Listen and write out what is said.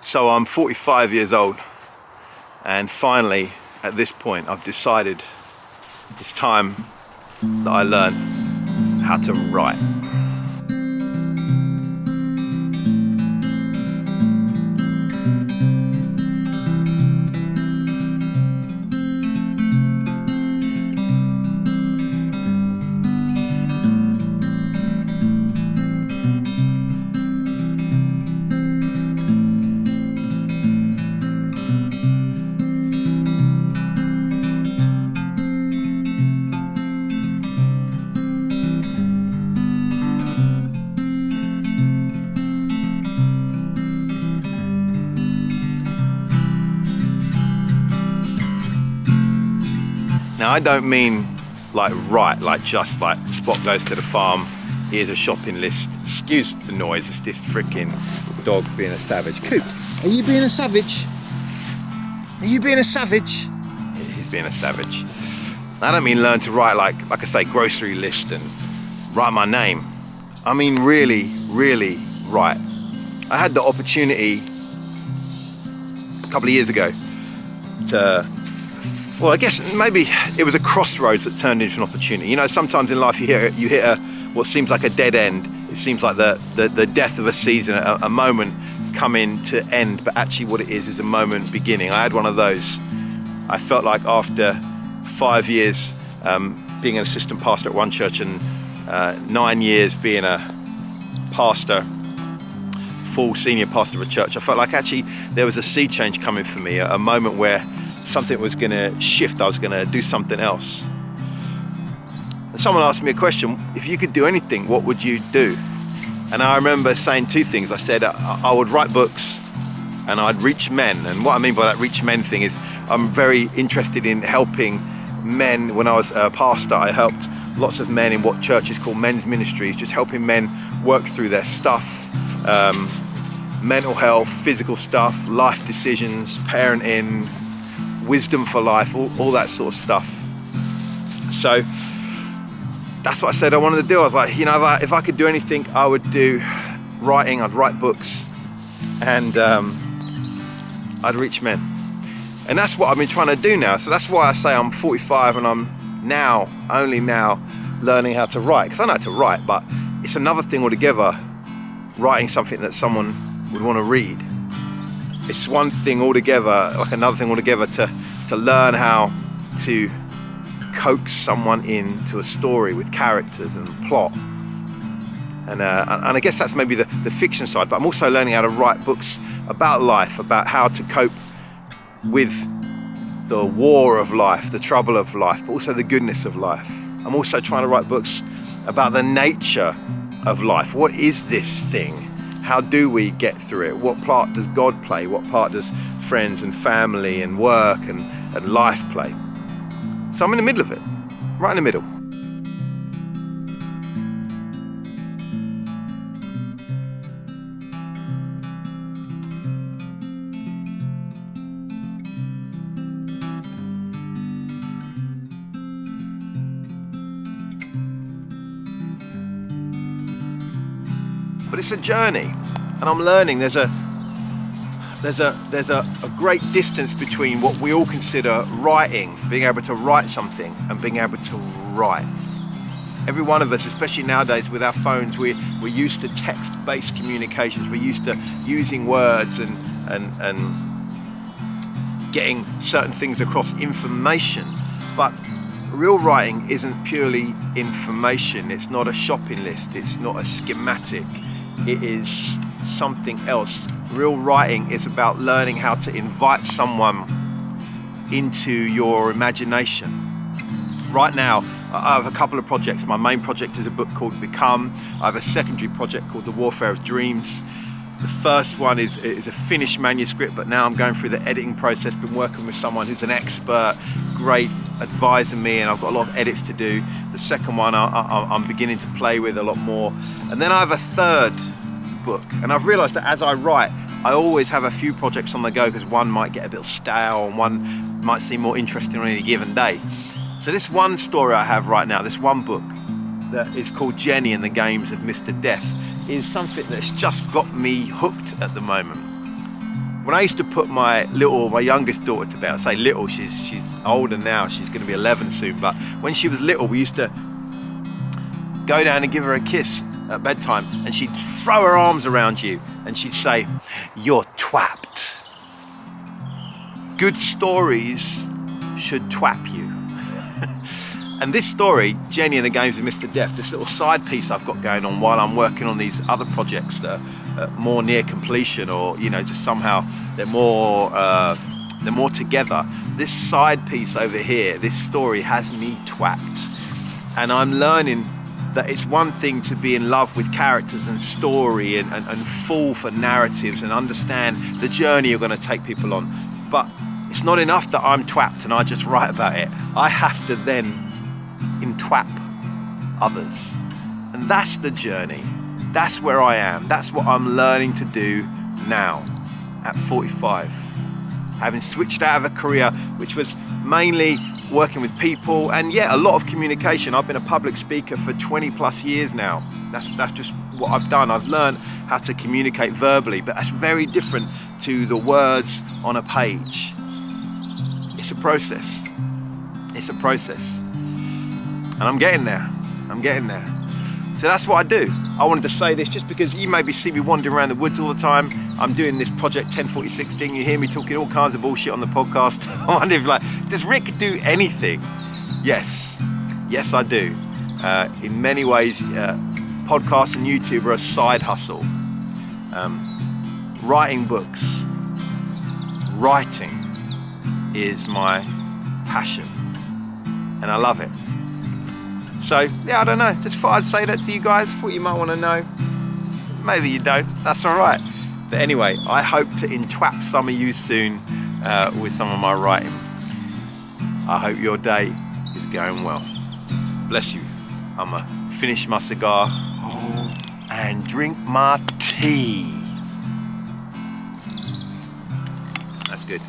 So I'm 45 years old, and finally at this point I've decided it's time that I learn how to write. Now I don't mean like write, like just like Spot goes to the farm, here's a shopping list. Excuse the noise, it's this freaking dog being a savage. Coop, Are you being a savage? Are you being a savage? he's being a savage. I don't mean learn to write like I say, grocery list and write my name. I mean really write. I had the opportunity a couple of years ago to, well, I guess maybe it was a crossroads that turned into an opportunity. You know, sometimes in life you hit a what seems like a dead end. It seems like the death of a season, a moment coming to end, but actually what it is a moment beginning. I had one of those. I felt like after 5 years being an assistant pastor at one church and 9 years being a pastor, full senior pastor of a church, I felt like actually there was a sea change coming for me, a moment where something was going to shift. I was going to do something else. And someone asked me a question: if you could do anything, what would you do? And I remember saying two things. I said I would write books and I'd reach men. And what I mean by that reach men thing is I'm very interested in helping men. When I was a pastor, I helped lots of men in what churches call men's ministries, just helping men work through their stuff, mental health, physical stuff, life decisions, parenting, wisdom for life, all that sort of stuff. So that's what I said I wanted to do. I was like, you know, if I could do anything, I would do writing. I'd write books and I'd reach men. And that's what I've been trying to do now. So that's why I say I'm 45 and I'm only now learning how to write. Because I know how to write, but it's another thing altogether, writing something that someone would want to read. It's one thing altogether, like another thing altogether, to learn how to coax someone into a story with characters and plot. And I guess that's maybe the fiction side, but I'm also learning how to write books about life, about how to cope with the war of life, the trouble of life, but also the goodness of life. I'm also trying to write books about the nature of life. What is this thing? How do we get through it? What part does God play? What part does friends and family and work and life play? So I'm in the middle of it, right in the middle. But it's a journey, and I'm learning. There's a great distance between what we all consider writing, being able to write something, and being able to write. Every one of us, especially nowadays with our phones, we're used to text-based communications. We're used to using words and getting certain things across, information. But real writing isn't purely information. It's not a shopping list. It's not a schematic. It is something else. Real writing is about learning how to invite someone into your imagination. Right now, I have a couple of projects. My main project is a book called Become. I have a secondary project called The Warfare of Dreams. The first one is a finished manuscript, but now I'm going through the editing process. Been working with someone who's an expert, great, advising me, and I've got a lot of edits to do. The second one I'm beginning to play with a lot more. And then I have a third book, and I've realized that as I write, I always have a few projects on the go because one might get a bit stale and one might seem more interesting on any given day. So this one story I have right now, this one book that is called Jenny and the Games of Mr. Death, is something that's just got me hooked at the moment. when I used to put my youngest daughter to bed, I say little, she's older now, she's going to be 11 soon, but when she was little, we used to go down and give her a kiss at bedtime, and she'd throw her arms around you and she'd say, "You're twapped." Good stories should twap you. And this story, Jenny and the Games of Mr. Deaf, this little side piece I've got going on while I'm working on these other projects that are more near completion, or just somehow they're more together. This side piece over here, this story has me twapped, and I'm learning that it's one thing to be in love with characters and story and fall for narratives and understand the journey you're going to take people on, but it's not enough that I'm twapped and I just write about it. I have to then entwap others, and that's the journey. That's where I am. That's what I'm learning to do now at 45, having switched out of a career which was mainly working with people and a lot of communication. I've been a public speaker for 20 plus years now. That's just what I've done. I've learned how to communicate verbally, but that's very different to the words on a page. It's a process. It's a process. And I'm getting there. So that's what I do. I wanted to say this just because you maybe see me wandering around the woods all the time. I'm doing this project 104016. You hear me talking all kinds of bullshit on the podcast. I wonder if does Rick do anything? Yes, I do. In many ways, podcasts and YouTube are a side hustle. Writing books, writing is my passion, and I love it. So I don't know, just thought I'd say that to you guys. Thought you might want to know. Maybe you don't, that's all right. But anyway, I hope to entwap some of you soon with some of my writing. I hope your day is going well. Bless you. I'm gonna finish my cigar and drink my tea. That's good.